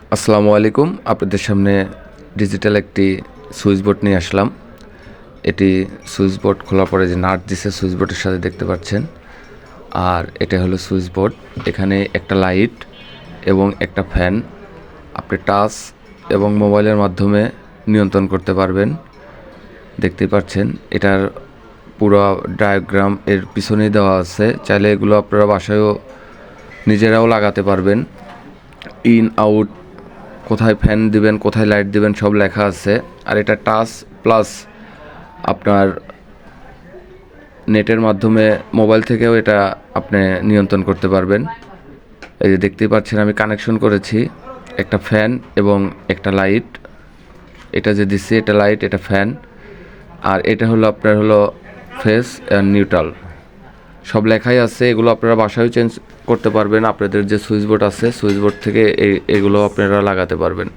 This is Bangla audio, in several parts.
আসসালামু আলাইকুম। আপনাদের সামনে ডিজিটাল একটি সুইচ বোর্ড নিয়ে আসলাম। এটি সুইচ বোর্ড খোলার পরে যে নাট দিছে সুইচ বোর্ডের সাথে দেখতে পাচ্ছেন। আর এটা হলো সুইচ বোর্ড। এখানে একটা লাইট এবং একটা ফ্যান আপনি টাচ এবং মোবাইলের মাধ্যমে নিয়ন্ত্রণ করতে পারবেন। দেখতেই পাচ্ছেন এটার পুরো ডায়াগ্রাম এর পিছনেই দেওয়া আছে। চাইলে এগুলো আপনারা বাসায়ও নিজেরাও লাগাতে পারবেন। ইন আউট, কোথায় ফ্যান দিবেন, কোথায় লাইট দিবেন সব লেখা আছে। আর এটা টাচ প্লাস আপনার নেটের মাধ্যমে মোবাইল থেকেও এটা আপনি নিয়ন্ত্রণ করতে পারবেন। এই যে দেখতেই পাচ্ছেন আমি কানেকশন করেছি একটা ফ্যান এবং একটা লাইট। এটা যে দিচ্ছি এটা লাইট, এটা ফ্যান। আর এটা হলো আপনার হলো ফেস অ্যান্ড নিউট্রাল, সব লেখাই আছে। এগুলো আপনারা বাসায়ও চেঞ্জ করতে পারবেন। আপনাদের যে সুইচ বোর্ড আছে সুইচ বোর্ড থেকে এগুলো আপনারা লাগাতে পারবেন।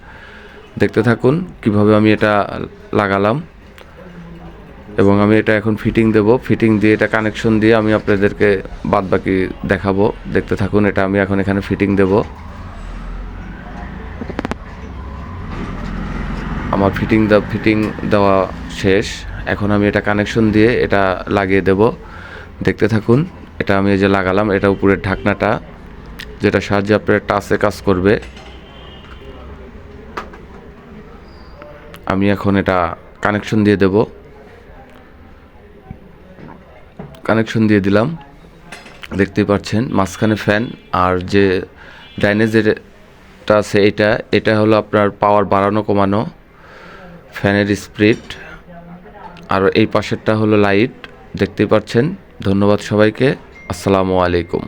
দেখতে থাকুন কিভাবে আমি এটা লাগালাম এবং আমি এটা এখন ফিটিং দেব। ফিটিং দিয়ে এটা কানেকশন দিয়ে আমি আপনাদেরকে বাদবাকি দেখাবো। দেখতে থাকুন। এটা আমি এখন এখানে ফিটিং দেব। আমার ফিটিং দেওয়া শেষ। এখন আমি এটা কানেকশন দিয়ে এটা লাগিয়ে দেব। দেখতে থাকুন। এটা আমি এই যে লাগালাম, এটা উপরের ঢাকনাটা যেটা সাহায্যে আপনার টাচে কাজ করবে। আমি এখন এটা কানেকশন দিয়ে দেব। কানেকশন দিয়ে দিলাম। দেখতেই পাচ্ছেন মাঝখানে ফ্যান, আর যে ডাইনে যেটা আছে এটা হলো আপনার পাওয়ার বাড়ানো কমানো, ফ্যানের স্পিড। আর এই পাশেরটা হলো লাইট। দেখতেই পাচ্ছেন। ধন্যবাদ সবাইকে। আসসালামু আলাইকুম।